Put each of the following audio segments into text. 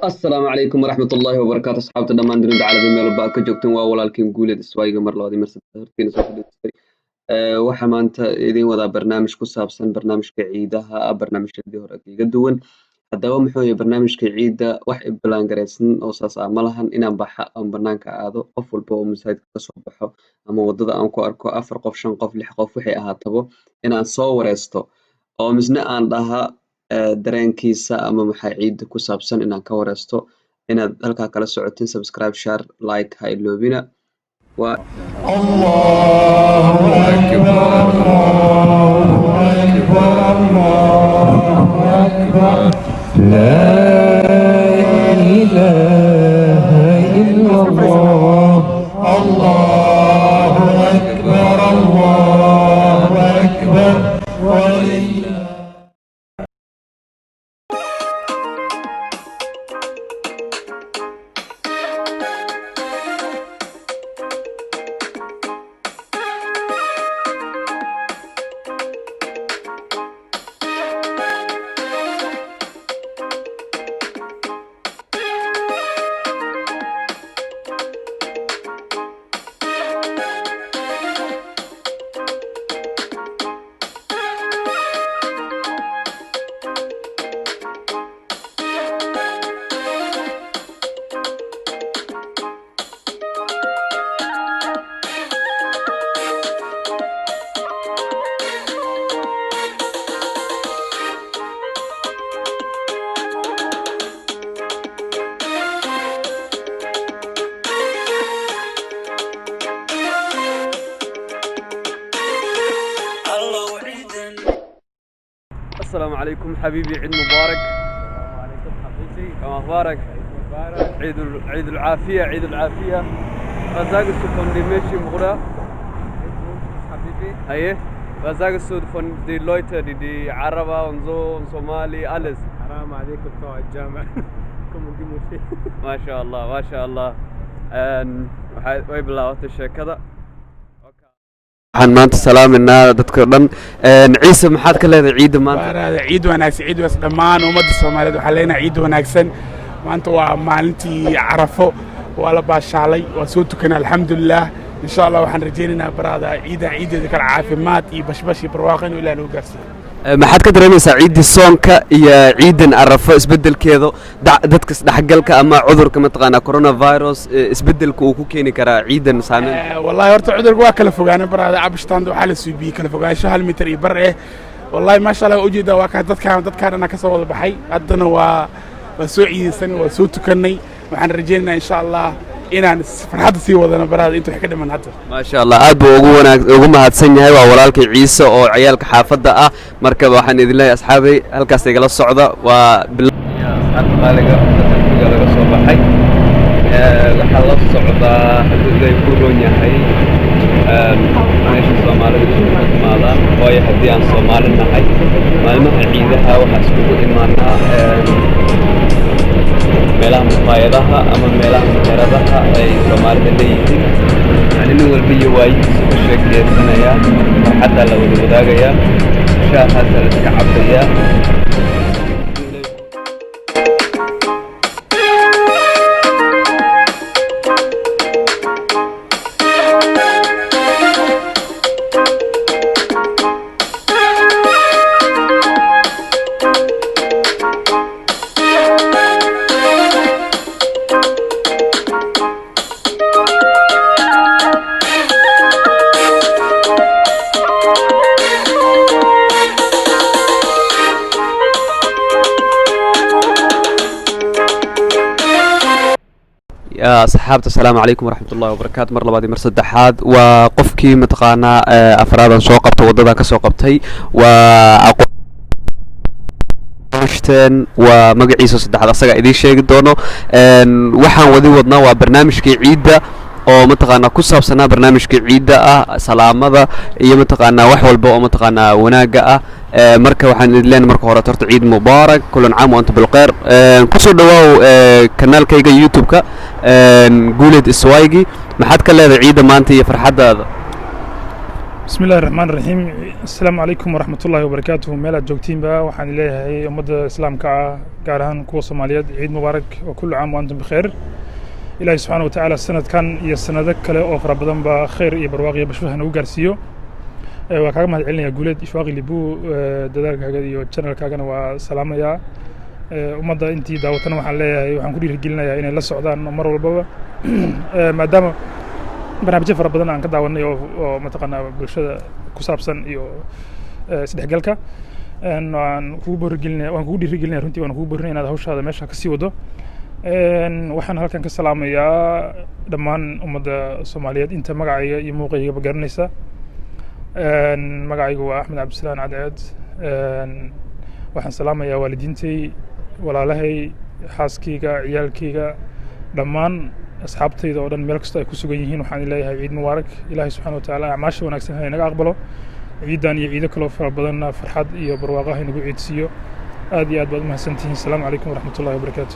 السلام عليكم ورحمة الله وبركاته أصحابتنا دمان dunida caalami meel walba aad ka joogteen waa walaalkiin guuleed iswaayiga mar labaad iyo mar saddexaad hortiina soo fadhiistay waxaa maanta idiin wadaa barnaamij ku saabsan barnaamijka ciidaha barnaamijyadii hore iga duwan haddaba muxuu yahay barnaamijka ciida wax iblaan garaysan oo saas ah ma lahan inaan baxa aan banaanka aado qof walba oo masaajidka ka soo baxo ama wadada aan ku arko 4 qof 5 qof 6 qof wixii ahaatabo inaan soo wareysto oo misna aan dhaha dareenkiisa ama maxay ciida ku saabsan inaan ka wareysto inaad halkaa kala socotiin subscribe share like ha iloobina waa الله أكبر الله أكبر الله أكبر لا إله إلا الله الله أكبر الله أكبر ولله السلام عليكم حبيبي عيد مبارك. السلام عليكم حبيبي. كما أخبارك؟ مبارك. عيد العافية عيد العافية. رزاق السود دي ماشي مغرى. حبيبي. أيه رزاق السود von die Leute die Araber und so und Somali alles. حرام عليكم بتوع الجامع. كم نجيبوا شيء. ما شاء الله ما شاء الله. way bilaawatay sheekada. waxaan maanta salaaminaa dadka dhan ciise maxaad ka leedahay ciida maanta baaraada ciid wanaagsan ciid was dhammaan ummadda Soomaaliyeed waxaa leenahay ciid wanaagsan maanta waa maalintii Carafo waa la baashaalay waa soo tukanay alxamdulillah insha Allah waxaan rajaynaynaa baraada ciideeda kala caafimaad iyo bashbash iyo barwaaqo inuu Ilaahay noo gaarsiiyo maxaad ka dareemaysaa ciidii soonka iyo ciidan Carafo isbedelkeedu dadka isdhexgalka ama cudurka mataqaana coronavirus isbedelka uu ku keeni karaa ciidan saameyn wallahi horta cudurka waa kala fogaanay baraada cabashtaan waxa la suubiye kala fogaansho 1 mitir iyo bar wallahi ma sha Allah ujeeda waa ka dadkaan ka soo wada baxay haddana waa soo ciidansan waa soo tukanay waxaan rajaynaynaa insha Allah inaan farxad sii wadana baraada inta wax ka dhiman hadda ma sha Allah aad buu ugu mahadsan yahay waa walaalkay Ciise oo ciyaalka xaafadda ah marka waxaan idin leeyahay asxaabay halkaas igala socda waa asxaab qaaliga dadka laga soo baxay waxa la socdaa haddii ay ku roon yahay meesha Soomaalida isugu imaadaan waayo haddii aan Soomaali nahay maalmaha ciidaha waxaa isugu imaanaa meelaha maqaayadaha ama meelaha meheradaha ay Soomaalida leeyihiin yani nin walba iyo waayihiisa ku sheekeysanaya farxadda la wada wadaagaya shaahaasa la iska cabaya يا أصحابي السلام عليكم ورحمة الله وبركاته مر لبادي مر سدحاد وقفكي متقانا أفرادا سو قبتay wadada ka soo qabtay واشتن ومقعيسو سدحاد asaga idin sheegi doono waxaan wadi wadnaa waa barnaamijkii ciida oo mataqaana ku saabsanaa barnaamijka ciida ah salaamada iyo mataqaana wax walba oo mataqaana wanaaga ah marka waxaan idin leenahay marka hore horta ciid mubaarak kulan caam wa anta bil khair ku soo dhawaaw kanaalkayga YouTube-ka guuleed iswaayigi maxaad ka leedahay ciida maanta iyo farxadaada بسم الله الرحمن الرحيم السلام عليكم ورحمة الله وبركاته ميلا جوجتين با وحان إليه أمد إسلام كارهان كو صوماليات عيد مبارك وكل عام وأنتم بخير إلهي سبحانه وتعالى السنة كان يسنة ذكلا أوفر بدن بخير يبرواقي بشوفها نو قارسيو وكاغا مهد علينا قولت إشواقي لبو دادار كاغا يو channel كاغانا وسلامة يا أمد إنتي داوتنا وحان ليه وحان كوري رجلنا يا إنا لسعودان مر والبابا مادام barnaamijyo fara badan aan ka daawanay oo mataqaanaa bulshada ku saabsan iyo isdhexgalka waan kugu dhiirigelinayaa runtii waan kugu boorinayaa inaad hawshaada meesha ka sii wado waxaan halkan ka salaamayaa dhammaan ummadda Soomaaliyeed inta magacayga iyo muuqaygaba garanaysa magacaygu waa Axmed Cabdisalaan Cadceed waxaan salaamayaa waalidiintay walaalahay xaaskayga ciyaalkayga dhammaan أصحابتي ده ودن ملك استاي كسوجين يهين وحان الله عيد مبارك إلهي سبحانه وتعالى عماش ونكسر هاي نجا أقبله عيدان يعيد كله فربنا فرحات يبرواقه هنقول عيد سيو هذه عاد بعد ما سنتين السلام عليكم ورحمة الله وبركاته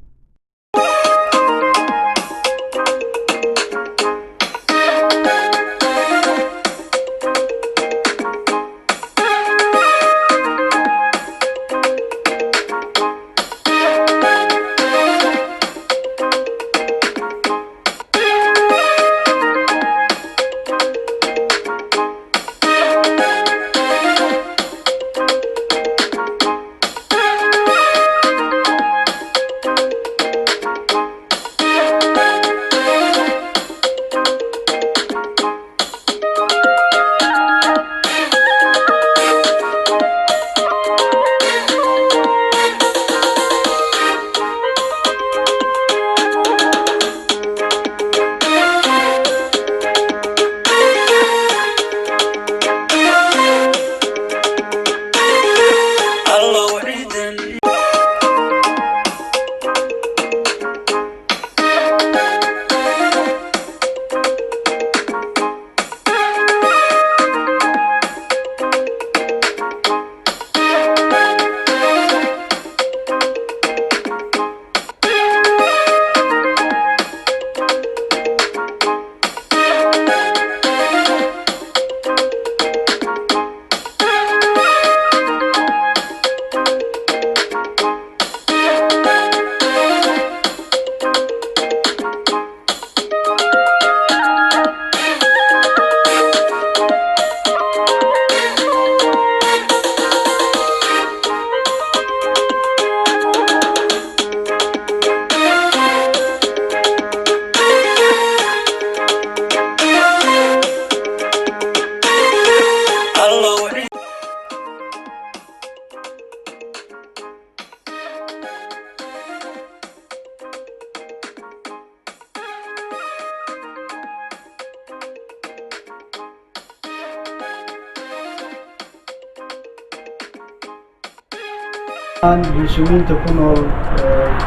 bulshooyinka ku nool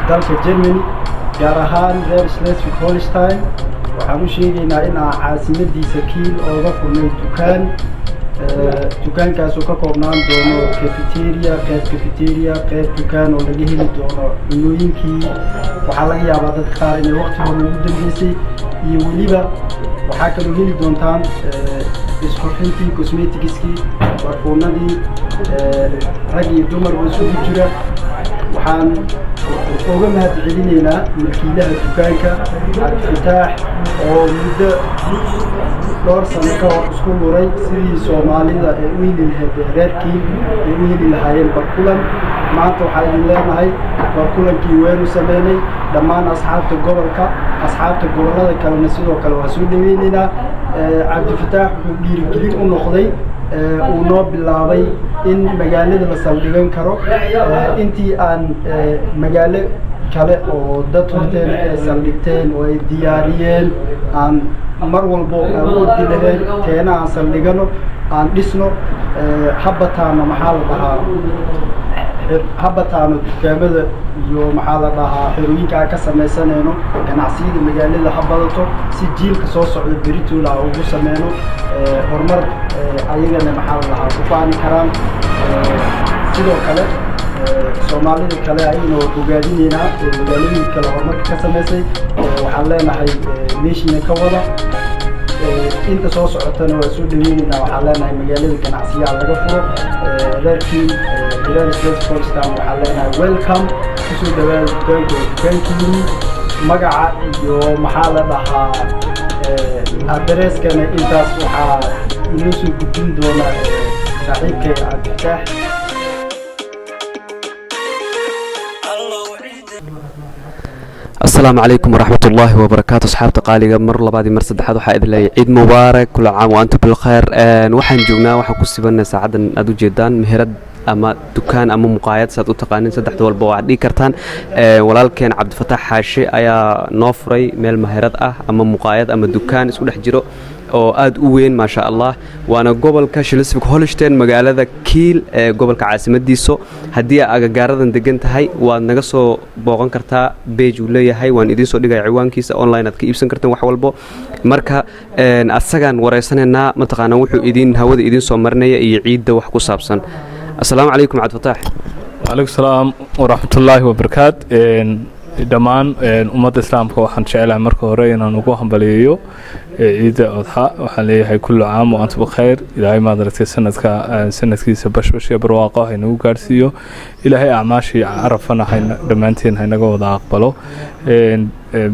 dalka Germany gaar ahaan reer Schleswig-Holstein waxaan u sheegaynaa in caasimadiisa Kiel oo ka furnay dukaankaas oo ka koobnaan doono cafeteria qayb dukaan oo laga heli doono cunooyinkii waxaa laga yaabaa dadka qaar inay waqti hore ugu dambeysay iyo weliba waxaa kaloo heli doontaan isqurxintii cosmeticskii barfuunadii rag iyo dumar isugu jira waxaan uga mahadcelinaynaa milkiilaha dukaanka Cabdifataax oo muddo dhowr sano ka hor isku luray sidii Soomaalida ay u heli lahayd reerkii ay u heli lahaayeen barkulan maanta waxaa idin leenahay barkulankii weeru sameynay dhammaan asxaabta gobolada kalena sidoo kale waa soo dhaweynaynaa Cabdifataax wuxuu dhiirigelin u noqday uu noo bilaabay in magaalada la saldhigan karo intii aan magaalo kale oo dad horteena ay saldhigteen oo ay diyaariyeen aan mar walbo awoodi lahayn keena aan saldhigano aan dhisno habataana maxaa la dhahaa habataana dukaamada iyo maxaa la dhahaa xirooyinka aan ka samaysanayno ganacsiyada magaalada habadato si jiilka soo socda beritool aan ugu sameyno horumar ayagana maxaa la dhahaa ku faani karaan sidoo kale Soomaalida kale ayna ogaadinayna magaalooyin kale horumarka ka sameysay waxaan leenahay meeshina ka wada inta soo socotana waa soo dhaweynayna waxaan leenahay magaalada ganacsiyaha laga furo reerkii Hiiraan Sports Forestam waxaan leenahay welcome kusoo dhawaada dukaankiini magaca iyo maxaa la dhahaa adreskana intaas waxaa inoo soo gudbin doona saaxiibkay Cabdifitaax. السلام عليكم ورحمة الله وبركاته أصحاب تقاليق مر لبعض مرسد حد وحائد لي عيد مبارك كل عام وأنتم بالخير وحن جونا وحن كسبنا سعادة أدو جدان مهرد أما دكان أما مقايد ساد وتقانين سدح دول بوعدي كرتان ولكن عبد الفتاح حاشي أيا نوفري ميل مهرد أما مقايد أما دكان اسمه حجرو oo aad u weyn ma sha Allah waana gobolka Schleswig-Holstein magaalada Kiel ee gobolka caasimadiisa hadii aad gaaradan degan tahay waad naga soo booqan kartaa page uu leeyahay waan idin soo dhigay ciwaankiisa online aad ka iibsan kartaan wax walbo marka asagan wareysanayna ma taqaana wuxuu idin hawada idin soo marnaya iyo ciidda wax ku saabsan assalaamu calaykum Cabdi Fataax wa alaykum salaam wa rahmatullahi wa barakaatuh dhamaan ummadda islaamka waxaan jecelahay marka hore inaan ugu hambaliyeeyo ciida Adha waxaan leeyahay kullu caam wa antum bikhair ilaahay ma dartay sanadkiisa bashbash iyo barwaaqo inuu gaarsiiyo ilaahay acmaashii carafana hayna dhamaanteen haynaga wada aqbalo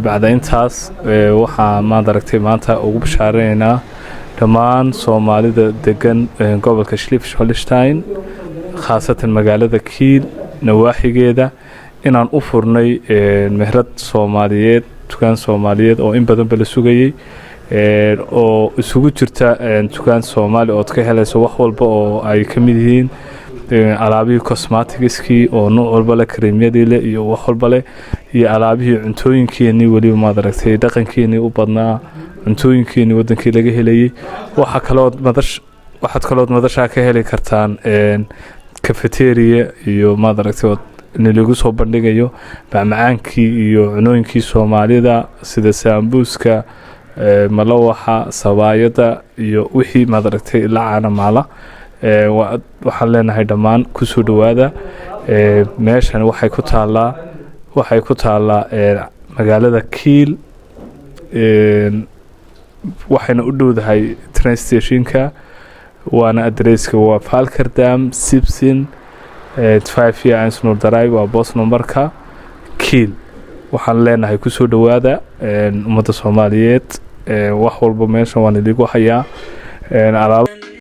bacda intaas waxa ma dartay maanta ugu bashaareynaa dhamaan Soomaalida degan gobolka Schleswig-Holstein khaasatan magaalada Kiel nawaaxigeeda inaan u furnay meherad Soomaaliyeed dukaan Soomaaliyeed oo in badan bala sugayay oo isugu jirta dukaan Soomaali oo ka helayso wax walba oo ay ka mid yihiin alaabihii cosmeticski oo nooc walba la kareemyadii leh iyo wax walba leh iyo alaabihii cuntooyinkeennii waliba ma aragtay dhaqankeennii u badnaa cuntooyinkeenii wadankii laga helayay waxaad kaloo madasha ka heli kartaan cafeteria iyo ma aragtay lagu soo bandhigayo macmacaankii iyo cunooyinkii Soomaalida sida saambuuska malawaxa sabaayada iyo wixii ma aragtay la caanamaala waxaan leenahay dhamaan ku soo dhawaada meeshan waxay ku taalaa magaalada Kiel waxayna u dhowdahay train stationka waana adresska waa Falkerdam Sibsin 5 years Nur Drive waa boss numberka Kiel waxaan leenahay ku soo dhawaada ummadda Soomaaliyeed wax walba meesha waan idinku hayaa alaab